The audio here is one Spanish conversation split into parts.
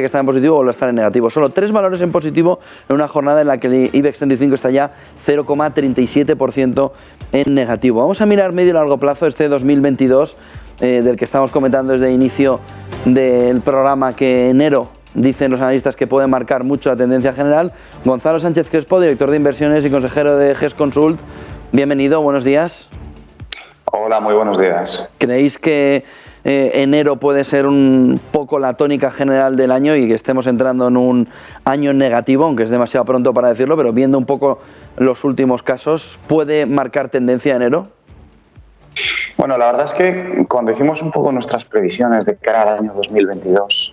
que está en positivo vuelve a estar en negativo. Solo 3 valores en positivo en una jornada en la que el IBEX 35 está ya 0,37% en negativo. Vamos a mirar medio y largo plazo este 2022 del que estamos comentando desde el inicio del programa, que enero dicen los analistas que puede marcar mucho la tendencia general. Gonzalo Sánchez Crespo, director de inversiones y consejero de GES Consult. Bienvenido, buenos días. Hola, muy buenos días. ¿Creéis que enero puede ser un poco la tónica general del año y que estemos entrando en un año negativo, aunque es demasiado pronto para decirlo, pero viendo un poco los últimos casos, puede marcar tendencia enero? Bueno, la verdad es que cuando hicimos un poco nuestras previsiones de cara al año 2022,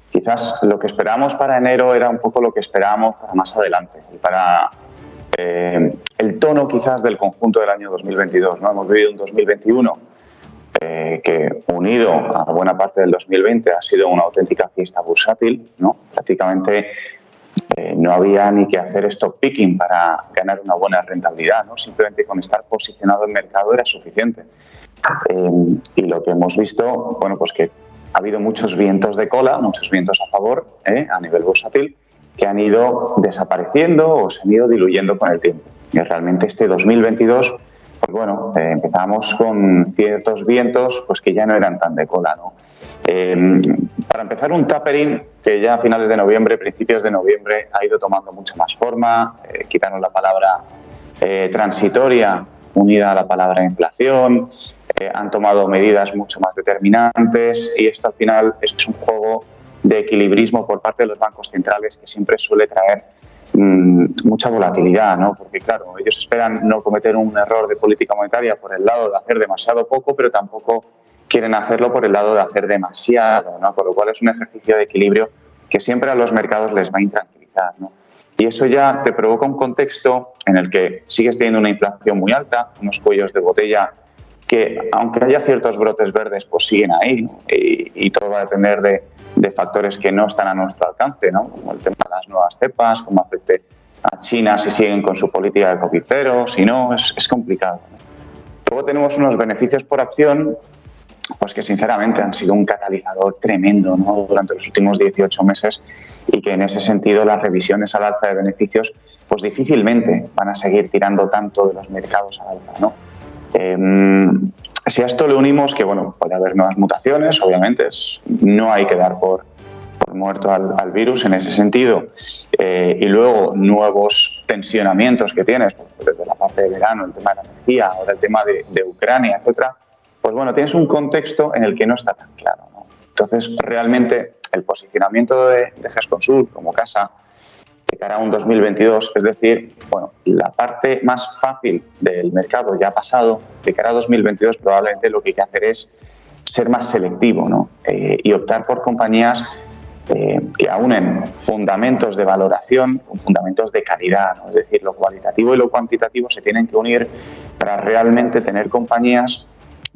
quizás lo que esperábamos para enero era un poco lo que esperábamos para más adelante y para el tono quizás del conjunto del año 2022, ¿no? Hemos vivido un 2021 que, unido a buena parte del 2020, ha sido una auténtica fiesta bursátil, ¿no? Prácticamente no había ni que hacer stock picking para ganar una buena rentabilidad, ¿no? Simplemente con estar posicionado en mercado era suficiente. Y lo que hemos visto, bueno, pues que ha habido muchos vientos de cola, muchos vientos a favor a nivel bursátil, que han ido desapareciendo o se han ido diluyendo con el tiempo. Y realmente este 2022, pues bueno, empezamos con ciertos vientos pues que ya no eran tan de cola, ¿no? Para empezar, un tapering que ya a finales de noviembre, principios de noviembre, ha ido tomando mucha más forma. Quitaron la palabra transitoria unida a la palabra inflación, han tomado medidas mucho más determinantes y esto al final es un juego de equilibrismo por parte de los bancos centrales que siempre suele traer mucha volatilidad, ¿no? Porque claro, ellos esperan no cometer un error de política monetaria por el lado de hacer demasiado poco, pero tampoco quieren hacerlo por el lado de hacer demasiado, ¿no? Por lo cual es un ejercicio de equilibrio que siempre a los mercados les va a intranquilizar, ¿no? Y eso ya te provoca un contexto en el que sigues teniendo una inflación muy alta, unos cuellos de botella que, aunque haya ciertos brotes verdes, pues siguen ahí, ¿no? Y todo va a depender de factores que no están a nuestro alcance, ¿no? Como el tema de las nuevas cepas, cómo afecte a China si siguen con su política de COVID cero, si no, es complicado, ¿no? Luego tenemos unos beneficios por acción pues que sinceramente han sido un catalizador tremendo, ¿no? Durante los últimos 18 meses y que en ese sentido las revisiones al alza de beneficios pues difícilmente van a seguir tirando tanto de los mercados al alza, ¿no? Si a esto le unimos que bueno, puede haber nuevas mutaciones, obviamente no hay que dar por muerto al virus en ese sentido, y luego nuevos tensionamientos que tienes pues, desde la parte de verano, el tema de la energía, ahora el tema de Ucrania, etcétera. Pues bueno, tienes un contexto en el que no está tan claro, ¿no? Entonces, realmente, el posicionamiento de GES Consult como casa de cara a un 2022, es decir, bueno, la parte más fácil del mercado ya ha pasado, de cara a 2022 probablemente lo que hay que hacer es ser más selectivo, ¿no? Y optar por compañías que aunen fundamentos de valoración con fundamentos de calidad, ¿no? Es decir, lo cualitativo y lo cuantitativo se tienen que unir para realmente tener compañías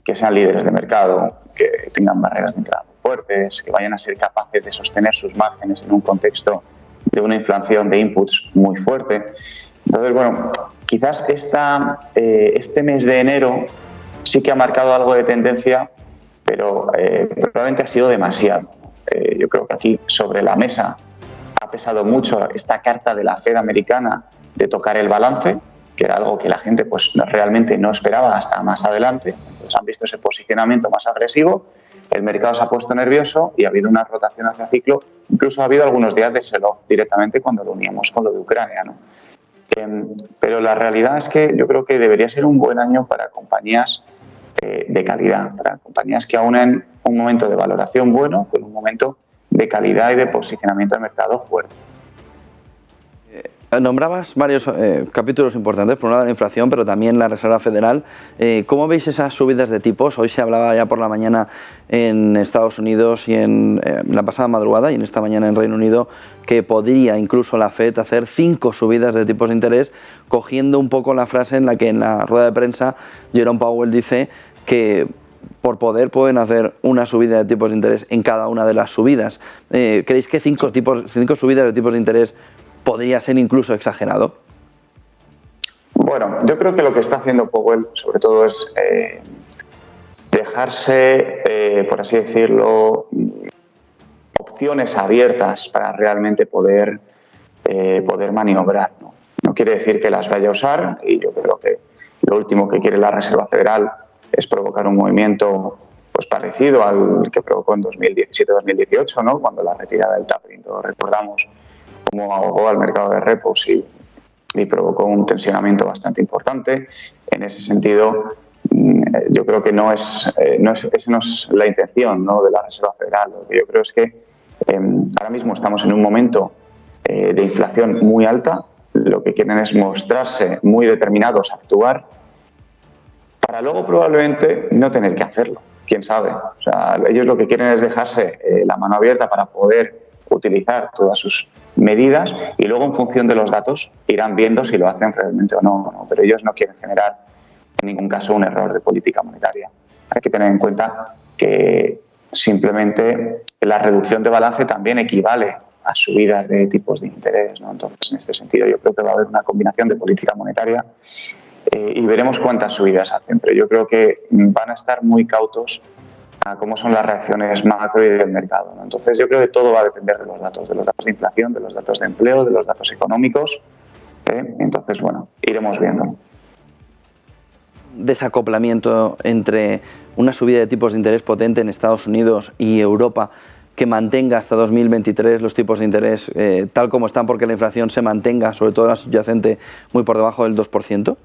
que sean líderes de mercado, que tengan barreras de entrada muy fuertes, que vayan a ser capaces de sostener sus márgenes en un contexto de una inflación de inputs muy fuerte. Entonces, bueno, quizás este mes de enero sí que ha marcado algo de tendencia, pero probablemente ha sido demasiado. Yo creo que aquí sobre la mesa ha pesado mucho esta carta de la Fed americana de tocar el balance, que era algo que la gente pues realmente no esperaba hasta más adelante. Entonces han visto ese posicionamiento más agresivo, el mercado se ha puesto nervioso y ha habido una rotación hacia ciclo, incluso ha habido algunos días de sell-off directamente cuando lo uníamos con lo de Ucrania, ¿no? Pero la realidad es que yo creo que debería ser un buen año para compañías de calidad, para compañías que aunen un momento de valoración bueno con un momento de calidad y de posicionamiento de mercado fuerte. Nombrabas varios capítulos importantes, por un lado la inflación, pero también la Reserva Federal. ¿Cómo veis esas subidas de tipos? Hoy se hablaba ya por la mañana en Estados Unidos y en la pasada madrugada y en esta mañana en Reino Unido que podría incluso la Fed hacer 5 subidas de tipos de interés, cogiendo un poco la frase en la que en la rueda de prensa Jerome Powell dice que por poder pueden hacer una subida de tipos de interés en cada una de las subidas. ¿Creéis que 5 subidas de tipos de interés podría ser incluso exagerado? Bueno, yo creo que lo que está haciendo Powell sobre todo es dejarse, por así decirlo, opciones abiertas para realmente poder maniobrar, ¿no? No quiere decir que las vaya a usar, y yo creo que lo último que quiere la Reserva Federal es provocar un movimiento pues parecido al que provocó en 2017-2018, ¿no? Cuando la retirada del tapering, todos recordamos cómo ahogó al mercado de repos y provocó un tensionamiento bastante importante. En ese sentido, yo creo que esa no es la intención, ¿no?, de la Reserva Federal. Lo que yo creo es que ahora mismo estamos en un momento de inflación muy alta. Lo que quieren es mostrarse muy determinados a actuar para luego probablemente no tener que hacerlo. Quién sabe. O sea, ellos lo que quieren es dejarse la mano abierta para poder utilizar todas sus medidas y luego, en función de los datos, irán viendo si lo hacen realmente o no. Pero ellos no quieren generar en ningún caso un error de política monetaria. Hay que tener en cuenta que simplemente la reducción de balance también equivale a subidas de tipos de interés, ¿no? Entonces, en este sentido, yo creo que va a haber una combinación de política monetaria y veremos cuántas subidas hacen, pero yo creo que van a estar muy cautos a cómo son las reacciones macro y del mercado, ¿no? Entonces, yo creo que todo va a depender de los datos de inflación, de los datos de empleo, de los datos económicos. Entonces, bueno, iremos viendo. Desacoplamiento entre una subida de tipos de interés potente en Estados Unidos y Europa que mantenga hasta 2023 los tipos de interés tal como están, porque la inflación se mantenga, sobre todo la subyacente, muy por debajo del 2%?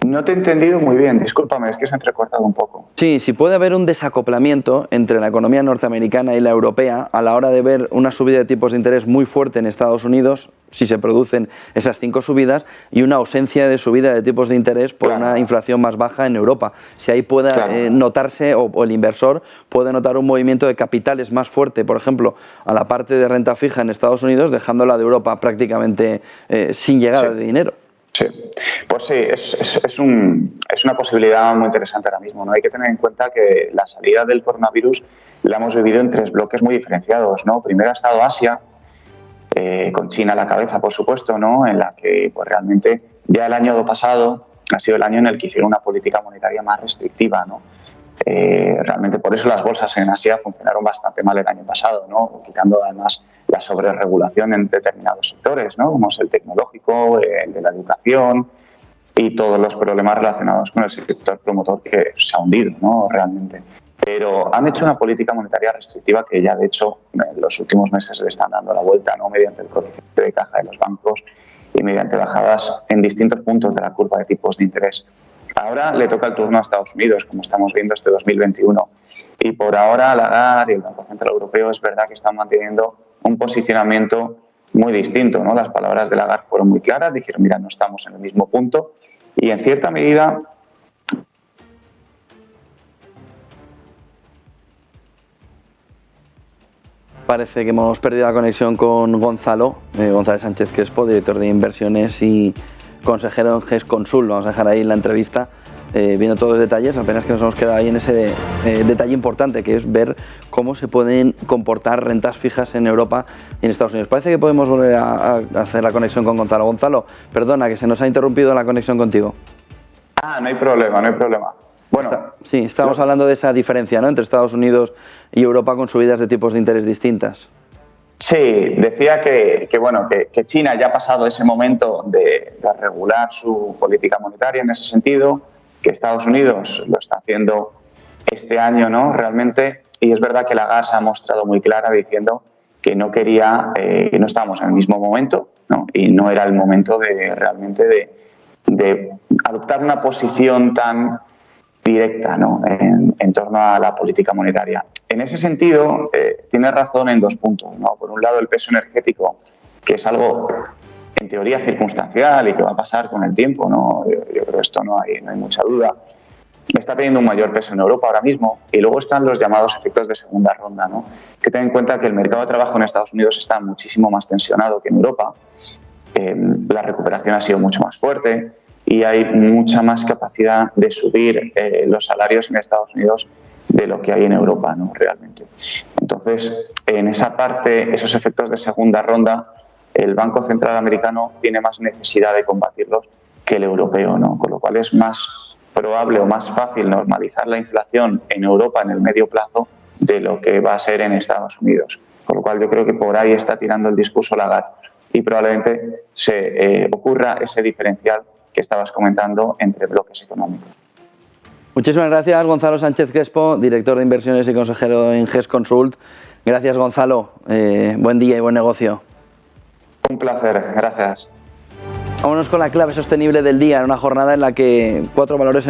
No te he entendido muy bien, discúlpame, es que se ha entrecortado un poco. Sí, si puede haber un desacoplamiento entre la economía norteamericana y la europea a la hora de ver una subida de tipos de interés muy fuerte en Estados Unidos, si se producen esas 5 subidas, y una ausencia de subida de tipos de interés por una inflación más baja en Europa. Si ahí pueda notarse, o el inversor puede notar un movimiento de capitales más fuerte, por ejemplo, a la parte de renta fija en Estados Unidos, dejándola de Europa prácticamente sin llegada de dinero. Sí, pues sí, es una posibilidad muy interesante ahora mismo, ¿no? Hay que tener en cuenta que la salida del coronavirus la hemos vivido en 3 bloques muy diferenciados, ¿no? Primero ha estado Asia, con China a la cabeza, por supuesto, ¿no?, en la que pues realmente ya el año pasado ha sido el año en el que hicieron una política monetaria más restrictiva, ¿no? Realmente por eso las bolsas en Asia funcionaron bastante mal el año pasado, ¿no?, quitando además la sobreregulación en determinados sectores, ¿no?, como es el tecnológico, el de la educación y todos los problemas relacionados con el sector promotor que se ha hundido, ¿no?, realmente. Pero han hecho una política monetaria restrictiva que ya, de hecho, en los últimos meses le están dando la vuelta, ¿no?, mediante el coeficiente de caja de los bancos y mediante bajadas en distintos puntos de la curva de tipos de interés. Ahora le toca el turno a Estados Unidos, como estamos viendo este 2021. Y por ahora Lagarde y el Banco Central Europeo es verdad que están manteniendo un posicionamiento muy distinto, ¿no? Las palabras de Lagarde fueron muy claras, dijeron, mira, no estamos en el mismo punto. Y en cierta medida parece que hemos perdido la conexión con Gonzalo, González Sánchez Crespo, director de inversiones y consejero en GESConsul. Vamos a dejar ahí la entrevista viendo todos los detalles, apenas que nos hemos quedado ahí en ese detalle importante, que es ver cómo se pueden comportar rentas fijas en Europa y en Estados Unidos. Parece que podemos volver a hacer la conexión con Gonzalo. Gonzalo, perdona, que se nos ha interrumpido la conexión contigo. No hay problema, no hay problema. Bueno, sí, estamos hablando de esa diferencia, ¿no?, entre Estados Unidos y Europa con subidas de tipos de interés distintas. Sí, decía que China ya ha pasado ese momento de regular su política monetaria en ese sentido, que Estados Unidos lo está haciendo este año, ¿no?, realmente, y es verdad que Lagarde se ha mostrado muy clara diciendo que no quería, que no estábamos en el mismo momento, ¿no?, y no era el momento de realmente de adoptar una posición tan directa, ¿no?, en torno a la política monetaria. En ese sentido, tiene razón en 2 puntos, ¿no? Por un lado, el peso energético, que es algo en teoría circunstancial y que va a pasar con el tiempo, ¿no? Yo creo que esto no hay mucha duda. Está teniendo un mayor peso en Europa ahora mismo. Y luego están los llamados efectos de segunda ronda, ¿no? Que ten en cuenta que el mercado de trabajo en Estados Unidos está muchísimo más tensionado que en Europa. La recuperación ha sido mucho más fuerte y hay mucha más capacidad de subir los salarios en Estados Unidos de lo que hay en Europa, ¿no?, realmente. Entonces, en esa parte, esos efectos de segunda ronda, el Banco Central americano tiene más necesidad de combatirlos que el europeo, ¿no? Con lo cual es más probable o más fácil normalizar la inflación en Europa en el medio plazo de lo que va a ser en Estados Unidos. Con lo cual yo creo que por ahí está tirando el discurso Lagarde y probablemente se ocurra ese diferencial que estabas comentando entre bloques económicos. Muchísimas gracias, Gonzalo Sánchez Crespo, director de inversiones y consejero en GES Consult. Gracias, Gonzalo. Buen día y buen negocio. Un placer, gracias. Vámonos con la clave sostenible del día, en una jornada en la que 4 valores